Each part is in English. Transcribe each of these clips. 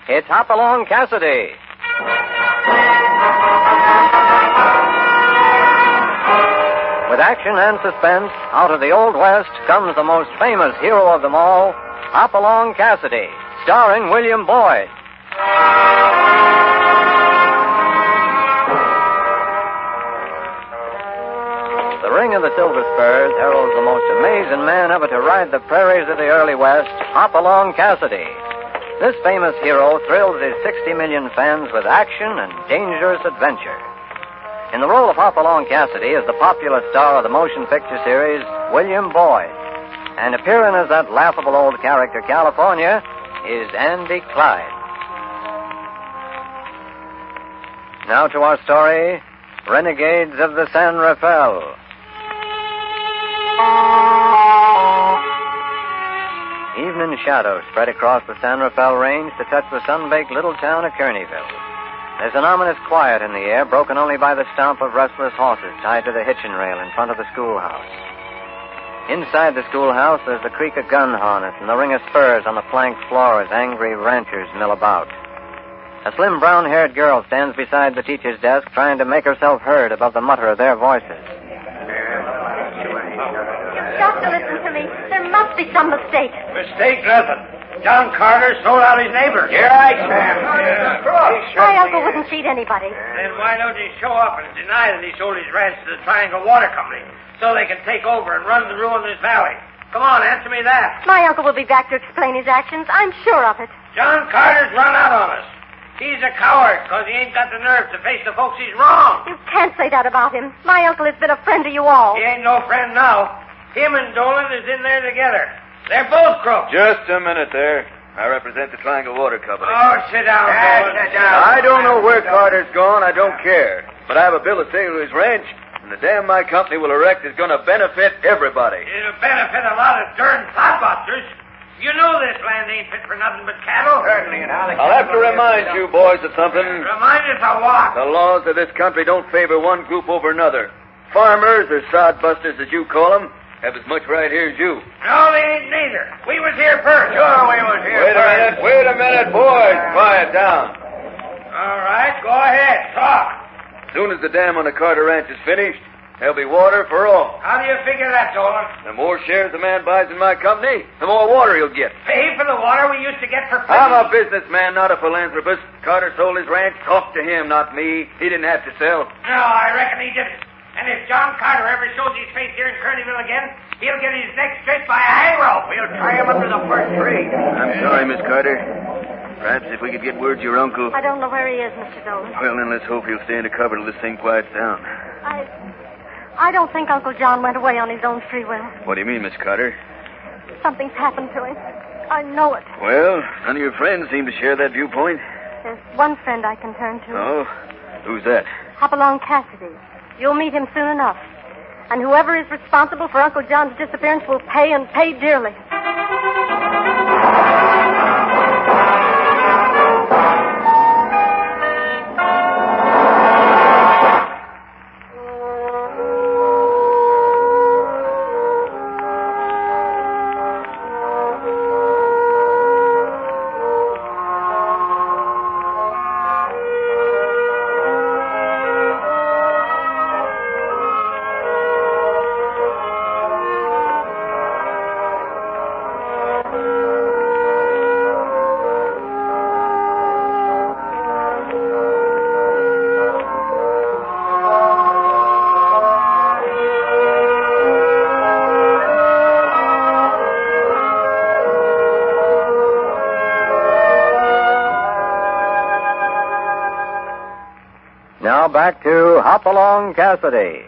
It's Hopalong Cassidy. With action and suspense, out of the Old West comes the most famous hero of them all, Hopalong Cassidy, starring William Boyd. The ring of the silver spurs heralds the most amazing man ever to ride the prairies of the early West, Hopalong Cassidy. This famous hero thrills his 60 million fans with action and dangerous adventure. In the role of Hopalong Cassidy is the popular star of the motion picture series, William Boyd. And appearing as that laughable old character, California, is Andy Clyde. Now to our story, Renegades of the San Rafael. Evening shadows spread across the San Rafael range to touch the sun-baked little town of Kearneyville. There's an ominous quiet in the air, broken only by the stomp of restless horses tied to the hitching rail in front of the schoolhouse. Inside the schoolhouse, there's the creak of gun harness and the ring of spurs on the planked floor as angry ranchers mill about. A slim brown-haired girl stands beside the teacher's desk, trying to make herself heard above the mutter of their voices. You've got to listen to me. There must be some mistake. Mistake nothing. John Carter sold out his neighbor. You're right, Sam. My uncle wouldn't cheat anybody. Then why don't he show up and deny that he sold his ranch to the Triangle Water Company so they can take over and run the ruinous valley? Come on, answer me that. My uncle will be back to explain his actions. I'm sure of it. John Carter's run out on us. He's a coward because he ain't got the nerve to face the folks he's wronged. You can't say that about him. My uncle has been a friend to you all. He ain't no friend now. Him and Dolan is in there together. They're both crooks. Just a minute there. I represent the Triangle Water Company. Oh, sit down, Dolan. Sit down. I don't know where Carter's gone. I don't care. But I have a bill of sale to his ranch, and the dam my company will erect is going to benefit everybody. It'll benefit a lot of darn clodbusters. You know this land ain't fit for nothing but cattle. Certainly, and how I'll have to remind you boys of something. Remind us of what? The laws of this country don't favor one group over another. Farmers, or sodbusters as you call them, have as much right here as you. No, they ain't neither. We was here first. Sure, we was here first. Wait a minute, boys. Quiet down. All right, go ahead. Talk. As soon as the dam on the Carter Ranch is finished, there'll be water for all. How do you figure that, Dolan? The more shares the man buys in my company, the more water he'll get. Pay for the water we used to get for free. I'm a businessman, not a philanthropist. Carter sold his ranch. Talk to him, not me. He didn't have to sell. No, I reckon he didn't. And if John Carter ever shows his face here in Kearneyville again, he'll get his neck stretched by a hang rope. We'll tie him under the first tree. I'm sorry, Miss Carter. Perhaps if we could get word to your uncle. I don't know where he is, Mr. Dolan. Well, then let's hope he'll stay under cover till this thing quiets down. I don't think Uncle John went away on his own free will. What do you mean, Miss Carter? Something's happened to him. I know it. Well, none of your friends seem to share that viewpoint. There's one friend I can turn to. Oh? Who's that? Hopalong Cassidy. You'll meet him soon enough. And whoever is responsible for Uncle John's disappearance will pay, and pay dearly. Now back to Hopalong Cassidy.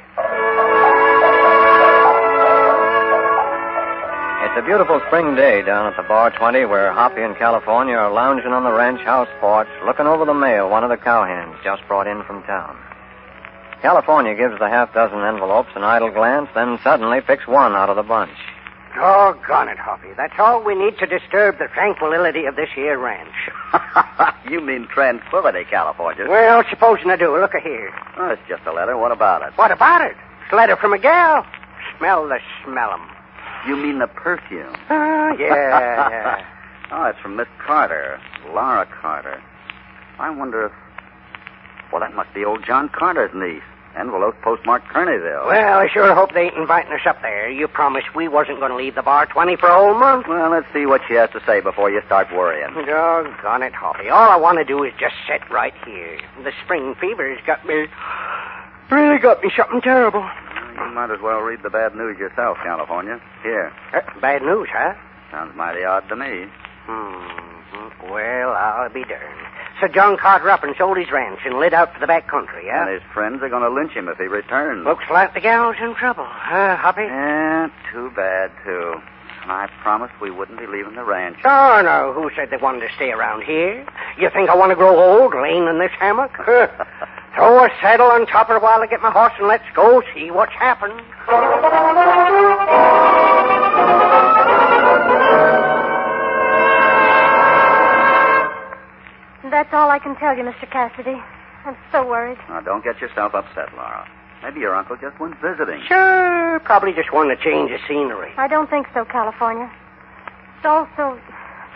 It's a beautiful spring day down at the Bar 20 where Hoppy and California are lounging on the ranch house porch looking over the mail one of the cowhands just brought in from town. California gives the half-dozen envelopes an idle glance, then suddenly picks one out of the bunch. Doggone it, Hoppy. That's all we need to disturb the tranquility of this here ranch. You mean tranquility, California? Well, supposing I do. Look here. Oh, it's just a letter. What about it? What about it? It's a letter from a gal. Smell 'em. You mean the perfume? Yeah. Oh, it's from Miss Carter. Laura Carter. I wonder if... Well, that must be old John Carter's niece. Envelope postmarked Kearneyville. Well, I sure hope they ain't inviting us up there. You promised we wasn't going to leave the bar 20 for a whole month. Well, let's see what she has to say before you start worrying. Doggone it, Hoppy. All I want to do is just sit right here. The spring fever's got me... Really got me something terrible. Well, you might as well read the bad news yourself, California. Here. Bad news, huh? Sounds mighty odd to me. Well, I'll be darned. So John Carter up and sold his ranch and lit out for the back country, huh? And his friends are going to lynch him if he returns. Looks like the gal's in trouble, huh, Hoppy? Yeah, too bad, too. I promised we wouldn't be leaving the ranch. Oh, no. Who said they wanted to stay around here? You think I want to grow old laying in this hammock? Throw a saddle on top of it while I get my horse and let's go see what's happened. That's all I can tell you, Mr. Cassidy. I'm so worried. Now, don't get yourself upset, Laura. Maybe your uncle just went visiting. Sure. Probably just wanted to change the scenery. I don't think so, California. It's all so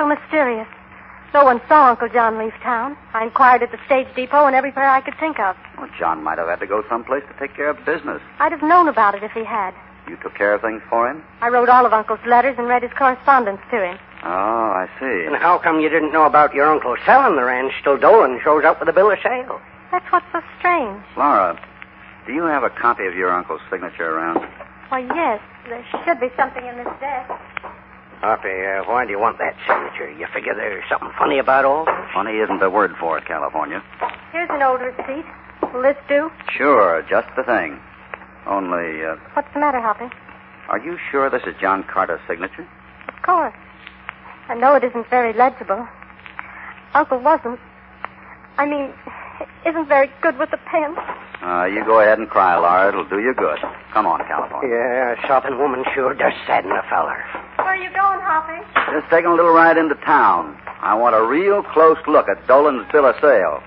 mysterious. No one saw Uncle John leave town. I inquired at the stage depot and everywhere I could think of. Well, John might have had to go someplace to take care of business. I'd have known about it if he had. You took care of things for him? I wrote all of Uncle's letters and read his correspondence to him. Oh, I see. And how come you didn't know about your uncle selling the ranch till Dolan shows up with a bill of sale? That's what's so strange. Laura, do you have a copy of your uncle's signature around? Why, yes. There should be something in this desk. Hoppy, why do you want that signature? You figure there's something funny about all this? Funny isn't the word for it, California. Here's an old receipt. Will this do? Sure, just the thing. Only, What's the matter, Hoppy? are you sure this is John Carter's signature? Of course. I know it isn't very legible. Uncle isn't very good with the pen. You go ahead and cry, Laura. It'll do you good. Come on, California. Yeah, a sopping woman sure does sadden a feller. Where are you going, Hoppy? Just taking a little ride into town. I want a real close look at Dolan's bill of sale.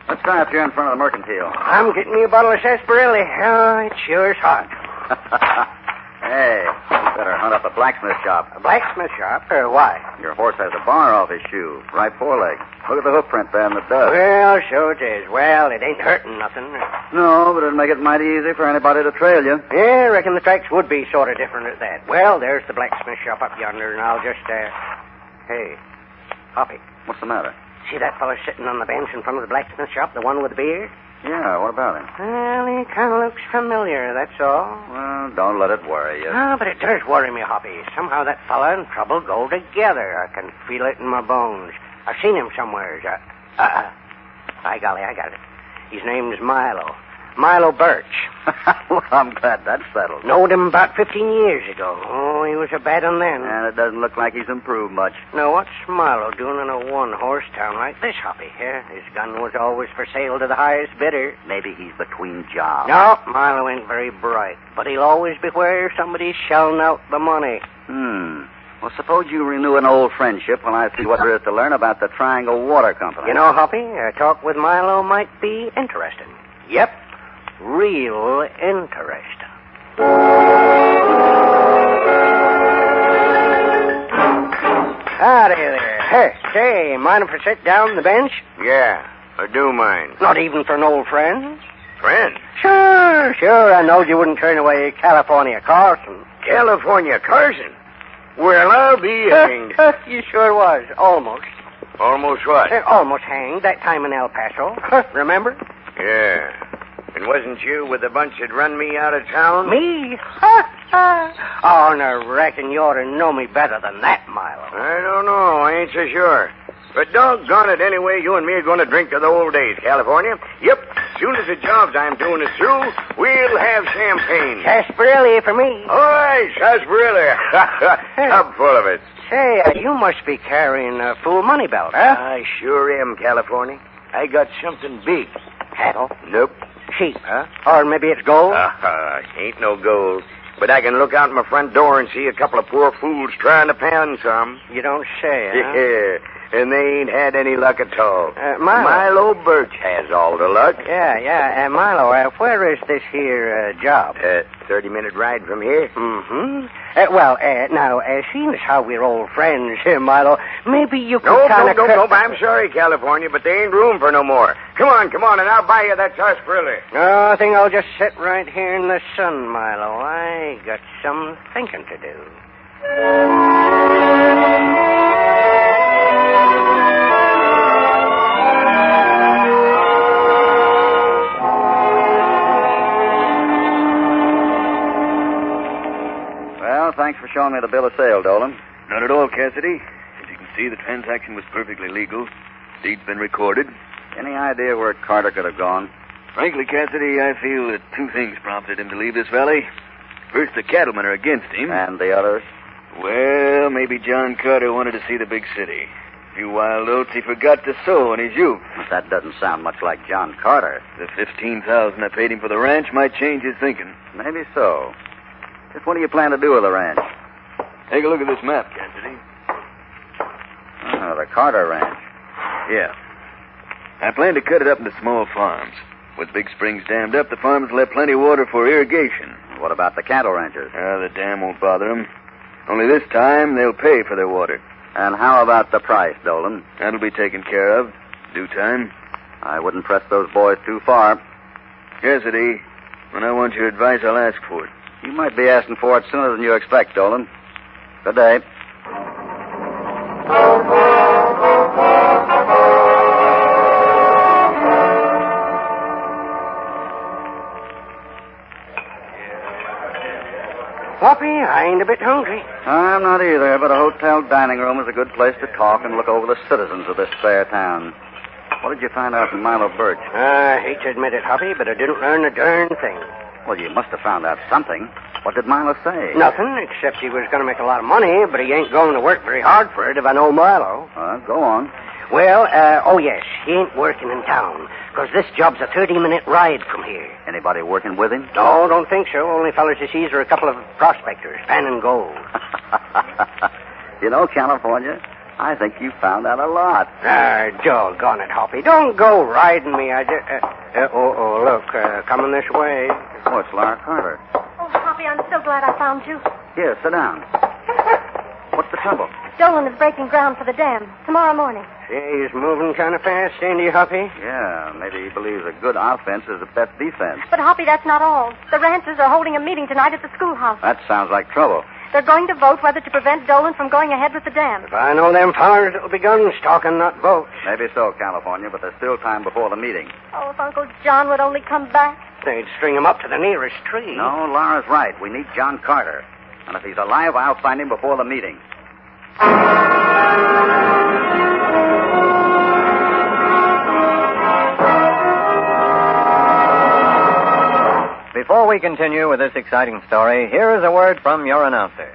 Let's try up here in front of the mercantile. I'm getting me a bottle of sarsaparilla. Oh, it sure is hot. Hey, you better hunt up a blacksmith shop. A blacksmith shop? Why? Your horse has a bar off his shoe, right foreleg. Look at the hoof print there in the dust. Well, so it is. Well, it ain't hurting nothing. No, but it'd make it mighty easy for anybody to trail you. Yeah, I reckon the tracks would be sort of different at that. Well, there's the blacksmith shop up yonder, and I'll just, Hey, Hoppy, What's the matter? see that fella sitting on the bench in front of the blacksmith shop, the one with the beard? Yeah, what about him? Well, he kind of looks familiar, that's all. Well, don't let it worry you. Oh, but it does worry me, Hoppy. Somehow that fella and trouble go together. I can feel it in my bones. I've seen him somewhere. By golly, I got it. His name's Milo. Milo Birch. Well, I'm glad that's settled. Knowed him about 15 years ago. Oh, he was a bad one then. And it doesn't look like he's improved much. Now, what's Milo doing in a one-horse town like this, Hoppy? His gun was always for sale to the highest bidder. Maybe he's between jobs. No, Milo ain't very bright, but he'll always be where somebody's shelling out the money. Well, suppose you renew an old friendship while I see what there is to learn about the Triangle Water Company. You know, Hoppy, a talk with Milo might be interesting. Yep, real interesting. Howdy there. Hey, say, mind if I sit down on the bench? Yeah, I do mind. Not even for an old friend? Friend? Sure. I know you wouldn't turn away California Carson. California Carson? Well, I'll be hanged. You sure was. Almost. Almost what? Almost hanged that time in El Paso. Remember? Yeah. And wasn't you with the bunch that run me out of town? Me? Oh, no, reckon you ought to know me better than that, Milo. I don't know. I ain't so sure. But doggone it, anyway, you and me are going to drink to the old days, California. Yep. Soon as the jobs I'm doing is through, we'll have champagne. Sarsaparilla for me. All right, sarsaparilla. Tub full of it. Say, you must be carrying a full money belt, huh? I sure am, California. I got something big. Cattle? Nope. Sheep, huh? Or maybe it's gold? Ain't no gold. But I can look out my front door and see a couple of poor fools trying to pan some. You don't say, huh? Yeah. and they ain't had any luck at all. Milo. Birch has all the luck. Yeah. Milo, where is this here job? 30-minute ride from here. Mm-hmm. Now, seeing as how we're old friends here, Milo, maybe you could No, kind of... I'm sorry, California, but there ain't room for no more. Come on, and I'll buy you that sarsaparilla. No, I think I'll just sit right here in the sun, Milo. I got some thinking to do. Well, thanks for showing me the bill of sale, Dolan. Not at all, Cassidy. As you can see, the transaction was perfectly legal. Deed's been recorded. Any idea where Carter could have gone? Frankly, Cassidy, I feel that two things prompted him to leave this valley. First, the cattlemen are against him. And the others? Well, maybe John Carter wanted to see the big city. A few wild oats he forgot to sow in his youth. But that doesn't sound much like John Carter. The $15,000 I paid him for the ranch might change his thinking. Maybe so. Just what do you plan to do with the ranch? Take a look at this map, Cassidy. Oh, the Carter Ranch. Yeah. I plan to cut it up into small farms. With big springs dammed up, the farmers will have plenty of water for irrigation. What about the cattle ranchers? The dam won't bother them. Only this time, they'll pay for their water. And how about the price, Dolan? That'll be taken care of. Due time. I wouldn't press those boys too far. Cassidy, when I want your advice, I'll ask for it. You might be asking for it sooner than you expect, Dolan. Good day. Floppy, I ain't a bit hungry. I'm not either, but a hotel dining room is a good place to talk and look over the citizens of this fair town. What did you find out from Milo Birch? I hate to admit it, Hoppy, but I didn't learn a darn thing. Well, you must have found out something. What did Milo say? Nothing, except he was going to make a lot of money, but he ain't going to work very hard for it if I know Milo. Go on. Well, yes, he ain't working in town, because this job's a 30-minute ride from here. Anybody working with him? No, don't think so. Only fellas he sees are a couple of prospectors, panning gold. You know, California, I think you found out a lot. Doggone it, Hoppy. Don't go riding me. Look, coming this way. Oh, it's Laura Carter. Oh, Poppy, I'm so glad I found you. Here, sit down. What's the trouble? Dolan is breaking ground for the dam tomorrow morning. He's moving kind of fast, ain't he, Hoppy? Yeah, maybe he believes a good offense is the best defense. But, Hoppy, that's not all. The ranchers are holding a meeting tonight at the schoolhouse. That sounds like trouble. They're going to vote whether to prevent Dolan from going ahead with the dam. If I know them fellers, it'll be guns talking, not votes. Maybe so, California, but there's still time before the meeting. Oh, if Uncle John would only come back. They'd string him up to the nearest tree. No, Laura's right. We need John Carter. And if he's alive, I'll find him before the meeting. Before we continue with this exciting story, here is a word from your announcer.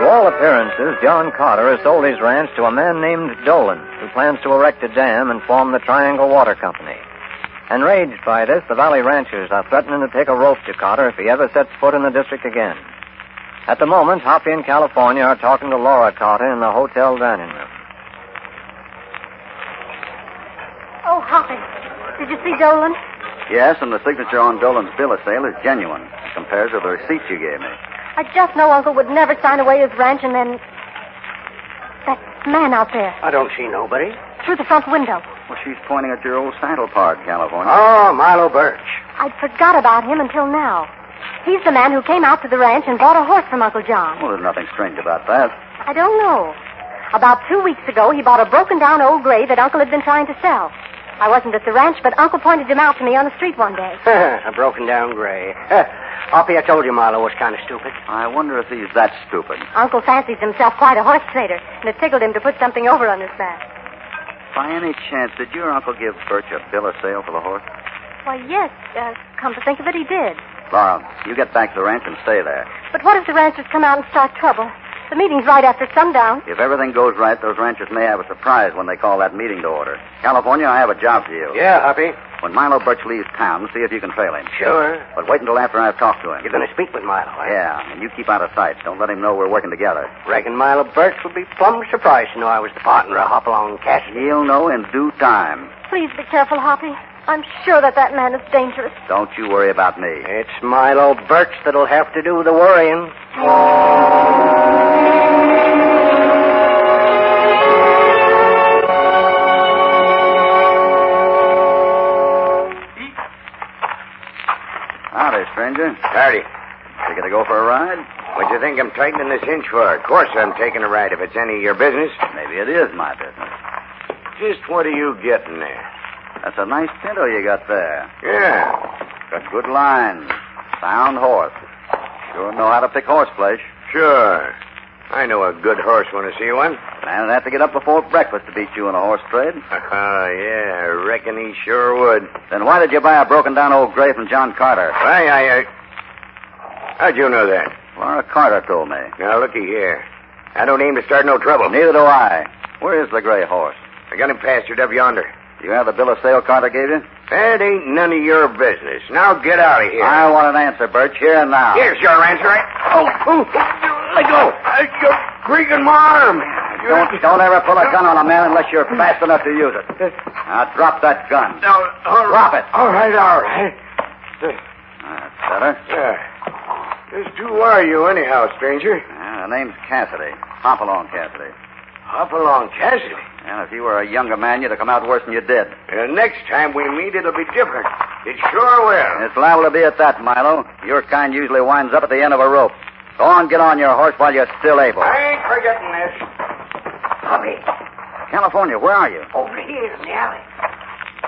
To all appearances, John Carter has sold his ranch to a man named Dolan, who plans to erect a dam and form the Triangle Water Company. Enraged by this, the Valley ranchers are threatening to take a rope to Carter if he ever sets foot in the district again. At the moment, Hoppy and California are talking to Laura Carter in the hotel dining room. Oh, Hoppy, did you see Dolan? Yes, and the signature on Dolan's bill of sale is genuine. It compares with the receipts you gave me. I just know Uncle would never sign away his ranch and then... That man out there, I don't see nobody. through the front window. Well, she's pointing at your old saddle part, California. Oh, Milo Birch. I'd forgot about him until now. He's the man who came out to the ranch and bought a horse from Uncle John. Well, there's nothing strange about that. I don't know. About 2 weeks ago, he bought a broken-down old gray that Uncle had been trying to sell. I wasn't at the ranch, but Uncle pointed him out to me on the street one day. A broken-down gray. Hoppy, I told you Milo was kind of stupid. I wonder if he's that stupid. Uncle fancies himself quite a horse trader, and it tickled him to put something over on his back. By any chance, did your uncle give Birch a bill of sale for the horse? Why, yes, come to think of it, he did. Laura, you get back to the ranch and stay there. But what if the ranchers come out and start trouble? The meeting's right after sundown. If everything goes right, those ranchers may have a surprise when they call that meeting to order. California, I have a job for you. Yeah, Hoppy. When Milo Birch leaves town, see if you can trail him. Sure. But wait until after I've talked to him. You're going to speak with Milo, eh? Yeah, and you keep out of sight. Don't let him know we're working together. Reckon Milo Birch would be plumb surprised to know I was the partner of Hopalong Cassidy. He'll know in due time. Please be careful, Hoppy. I'm sure that man is dangerous. Don't you worry about me. It's Milo Birch that'll have to do the worrying. Howdy, stranger. Howdy. You gonna go for a ride? What do you think I'm tightening this hinge for? Of course I'm taking a ride if it's any of your business. Maybe it is my business. Just what are you getting there? That's a nice pinto you got there. Yeah. Got good lines. Sound horse. Sure know how to pick horse flesh. Sure. I know a good horse when I see one. Man, I'd have to get up before breakfast to beat you in a horse trade. Oh, yeah, I reckon he sure would. Then why did you buy a broken-down old gray from John Carter? How'd you know that? Laura Carter told me. Now, looky here. I don't aim to start no trouble. Neither do I. Where is the gray horse? I got him pastured up yonder. You have the bill of sale Carter gave you? That ain't none of your business. Now get out of here. I want an answer, Birch, here and now. Here's your answer. Let go. You're breaking my arm. Don't ever pull a gun on a man unless you're fast enough to use it. Now, drop that gun. No, Drop it. All right. That's better. Just who are you, anyhow, stranger? The name's Cassidy. Hopalong Cassidy. Hopalong Cassidy. And if you were a younger man, you'd have come out worse than you did. Next time we meet, it'll be different. It sure will. It's liable to be at that, Milo. Your kind usually winds up at the end of a rope. Go on, get on your horse while you're still able. I ain't forgetting this. Hoppy, California, where are you? over here in the alley.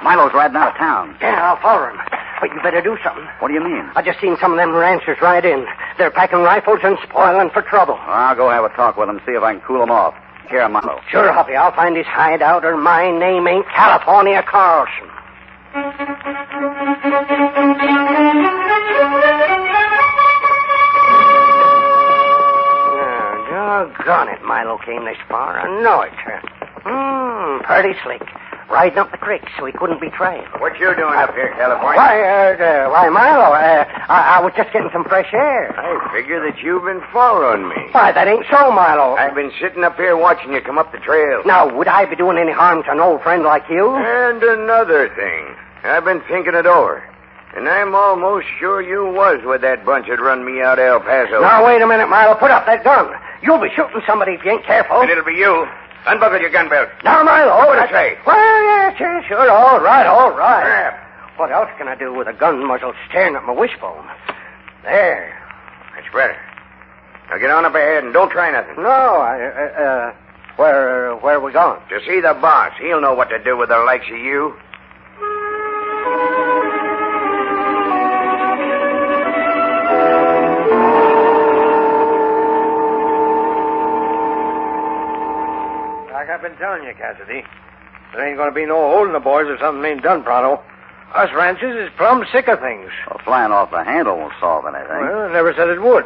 Milo's riding out of town. Yeah, I'll follow him. But you better do something. What do you mean? I just seen some of them ranchers ride in. They're packing rifles and spoiling for trouble. I'll go have a talk with them, see if I can cool them off. Here, Milo. Sure, Hoppy, I'll find his hideout, or my name ain't California Carlson. Doggone it, Milo came this far. I know it. Pretty slick. Riding up the creek so he couldn't be trailed. What you doing up here, California? Why, Milo, I was just getting some fresh air. I figure that you've been following me. Why, that ain't so, Milo. I've been sitting up here watching you come up the trail. Now, would I be doing any harm to an old friend like you? And another thing. I've been thinking it over. And I'm almost sure you was with that bunch that run me out of El Paso. Now, wait a minute, Milo. Put up that gun. You'll be shooting somebody if you ain't careful. And it'll be you. Unbuckle your gun belt. Now, Milo. Over the tray. Well, yeah, sure. All right. What else can I do with a gun muzzle staring at my wishbone? There. That's better. Now get on up ahead and don't try nothing. No, where are we going? To see the boss. He'll know what to do with the likes of you. Like I've been telling you, Cassidy, there ain't going to be no holding the boys if something ain't done pronto. Us ranchers is plumb sick of things. Well, flying off the handle won't solve anything. Well, I never said it would.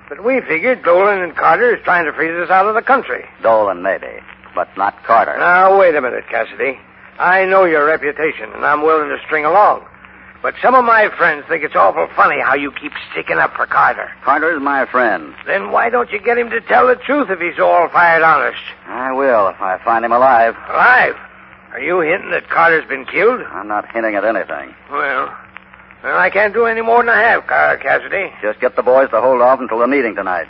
But we figured Dolan and Carter is trying to freeze us out of the country. Dolan, maybe. but not Carter. Now, wait a minute, Cassidy. I know your reputation, and I'm willing to string along. But some of my friends think it's awful funny how you keep sticking up for Carter. Carter's my friend. Then why don't you get him to tell the truth if he's all fired honest? I will if I find him alive. Alive? Are you hinting that Carter's been killed? I'm not hinting at anything. Well, I can't do any more than I have, Cassidy. Just get the boys to hold off until the meeting tonight.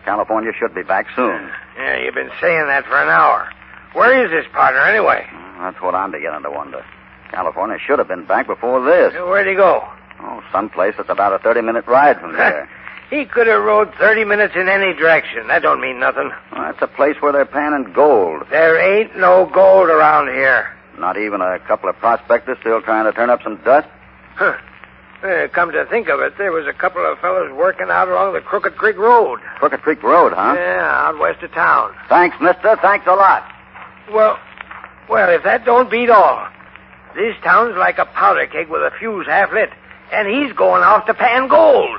California should be back soon. Yeah, you've been saying that for an hour. Where is this partner, anyway? That's what I'm beginning to wonder. California should have been back before this. Where'd he go? Oh, someplace that's about a 30-minute ride from here. He could have rode 30 minutes in any direction. That don't mean nothing. Well, that's a place where they're panning gold. There ain't no gold around here. Not even a couple of prospectors still trying to turn up some dust? Huh. Come to think of it, there was a couple of fellows working out along the Crooked Creek Road. Crooked Creek Road, huh? Yeah, out west of town. Thanks, mister. Thanks a lot. Well, if that don't beat all. This town's like a powder keg with a fuse half lit, and he's going off to pan gold.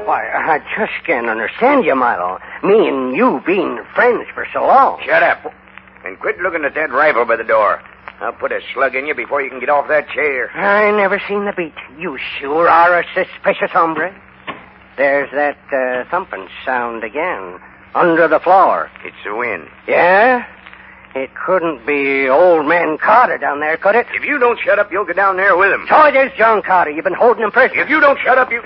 Why, I just can't understand you, Milo. Me and you being friends for so long. Shut up. And quit looking at that rifle by the door. I'll put a slug in you before you can get off that chair. I never seen the beat. You sure are a suspicious hombre. There's that thumping sound again. Under the floor. It's the wind. Yeah? It couldn't be old man Carter down there, could it? If you don't shut up, you'll go down there with him. So it is John Carter. You've been holding him prisoner. If you don't shut up, you...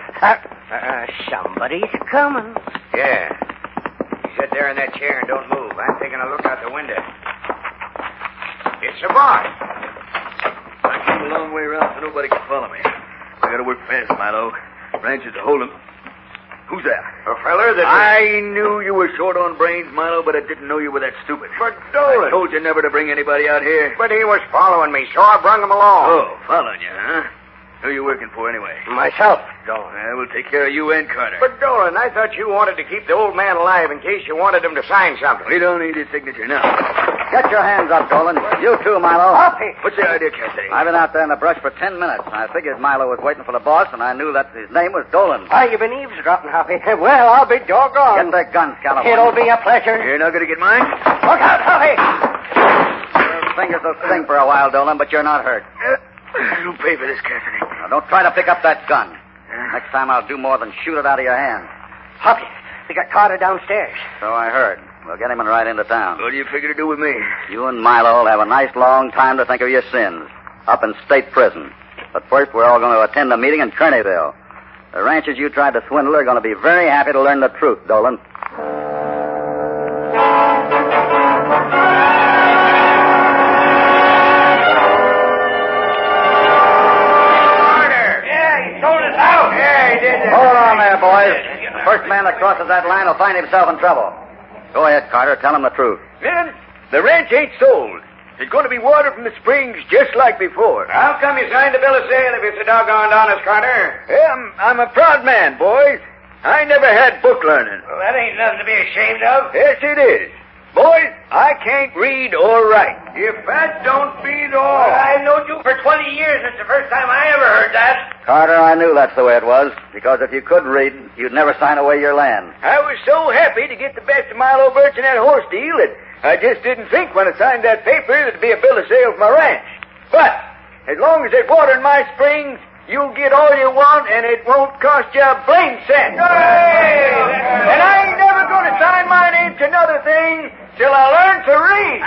Somebody's coming. Yeah. You sit there in that chair and don't move. I'm taking a look out the window. It's the boss. I came a long way around so nobody can follow me. I gotta work fast, Milo. Ranches to hold him. Who's that? A feller that... I knew you were short on brains, Milo, but I didn't know you were that stupid. But Dolan... I told you never to bring anybody out here. But he was following me, so I brung him along. Oh, following you, huh? Who are you working for anyway? Myself, Dolan. I will take care of you and Carter. But Dolan, I thought you wanted to keep the old man alive in case you wanted him to sign something. We don't need his signature now. Get your hands up, Dolan. You too, Milo. What's the idea, Cassidy? I've been out there in the brush for 10 minutes. I figured Milo was waiting for the boss, and I knew that his name was Dolan. Why, you've been eavesdropping, Hoppy. Well, I'll be doggone. Get their guns, California. It'll be a pleasure. You're not going to get mine? Look out, Hoppy! Your fingers will sting for a while, Dolan, but you're not hurt. You'll pay for this, Cassidy. Now, don't try to pick up that gun. Next time I'll do more than shoot it out of your hand. Hoppy, we got Carter downstairs. So I heard. We'll get him and ride into town. What do you figure to do with me? You and Milo will have a nice long time to think of your sins. Up in state prison. But first, we're all going to attend a meeting in Kearneyville. The ranchers you tried to swindle are going to be very happy to learn the truth, Dolan. Hold on there, boys. The first man that crosses that line will find himself in trouble. Go ahead, Carter. Tell him the truth. Men, the ranch ain't sold. There's going to be water from the springs just like before. How come you signed a bill of sale if it's a doggone honest, Carter? I'm a proud man, boys. I never had book learning. Well, that ain't nothing to be ashamed of. Yes, it is. Boys, I can't read or write. If that don't beat all. I've known you for 20 years. It's the first time I ever heard that. Carter, I knew that's the way it was. Because if you could read, you'd never sign away your land. I was so happy to get the best of Milo Birch in that horse deal that I just didn't think when I signed that paper there'd be a bill of sale for my ranch. But as long as there's water in my springs, you'll get all you want, and it won't cost you a blame cent. Hey! And I ain't never going to sign my name to another thing till I learn to read.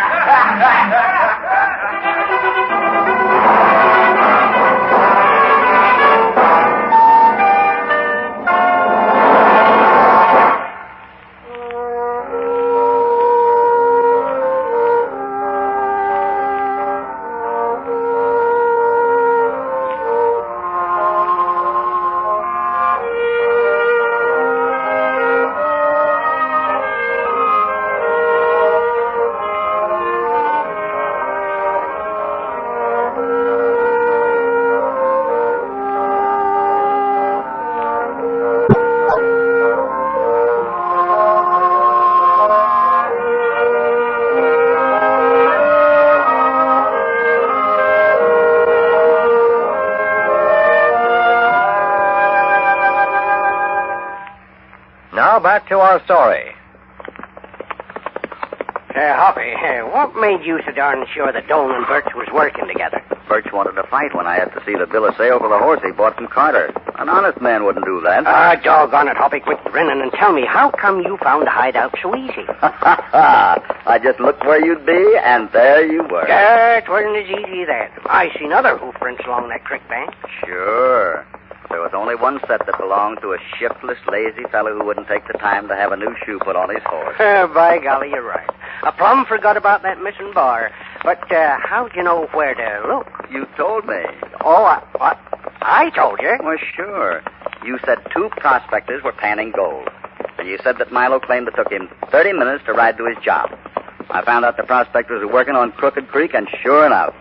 Now back to our story. Hoppy, what made you so darn sure that Dolan and Birch was working together? Birch wanted to fight when I had to see the bill of sale for the horse he bought from Carter. An honest man wouldn't do that. Doggone it, Hoppy, quit grinning and tell me, how come you found the hideout so easy? I just looked where you'd be, and there you were. It wasn't as easy then. I seen other hoof prints along that creek bank. Sure. There was only one set that belonged to a shiftless, lazy fellow who wouldn't take the time to have a new shoe put on his horse. By golly, you're right. I plumb forgot about that missing bar. But how'd you know where to look? You told me. Oh, what? I told you? Well, sure. You said 2 prospectors were panning gold. And you said that Milo claimed it took him 30 minutes to ride to his job. I found out the prospectors were working on Crooked Creek, and sure enough,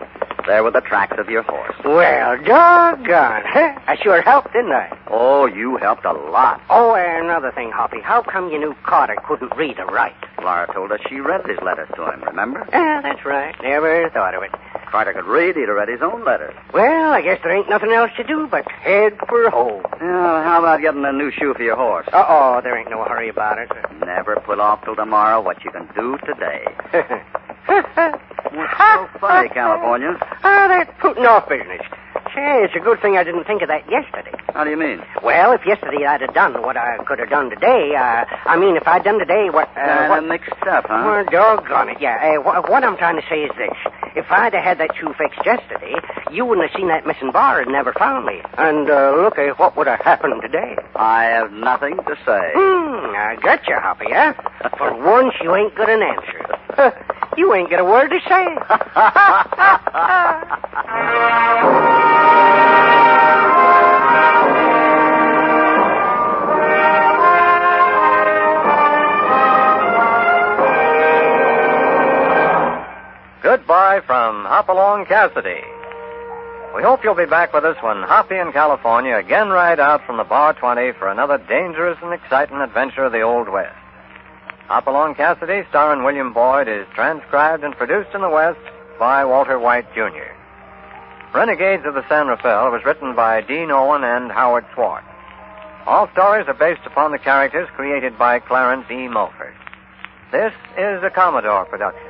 there were the tracks of your horse. Well, doggone. I sure helped, didn't I? Oh, you helped a lot. Oh, another thing, Hoppy. How come you knew Carter couldn't read or write? Laura told us she read his letters to him, remember? That's right. Never thought of it. Carter could read, he'd have read his own letters. Well, I guess there ain't nothing else to do but head for home. Yeah, how about getting a new shoe for your horse? There ain't no hurry about it. Never put off till tomorrow what you can do today. What's so funny, California? That putting off business. Say, it's a good thing I didn't think of that yesterday. How do you mean? Well, if yesterday I'd have done what I could have done today, if I'd done today what... what mixed up, huh? Well, doggone it, yeah. What I'm trying to say is this. If I'd have had that shoe fixed yesterday, you wouldn't have seen that missing bar and never found me. And look at what would have happened today. I have nothing to say. I got you, Hoppy, huh? For once, you ain't got an answer. You ain't got a word to say. Goodbye from Hopalong, Cassidy. We hope you'll be back with us when Hoppy and California again ride out from the Bar 20 for another dangerous and exciting adventure of the Old West. Hopalong, Cassidy, starring William Boyd, is transcribed and produced in the West by Walter White, Jr. Renegades of the San Rafael was written by Dean Owen and Howard Swart. All stories are based upon the characters created by Clarence E. Mulford. This is a Commodore production.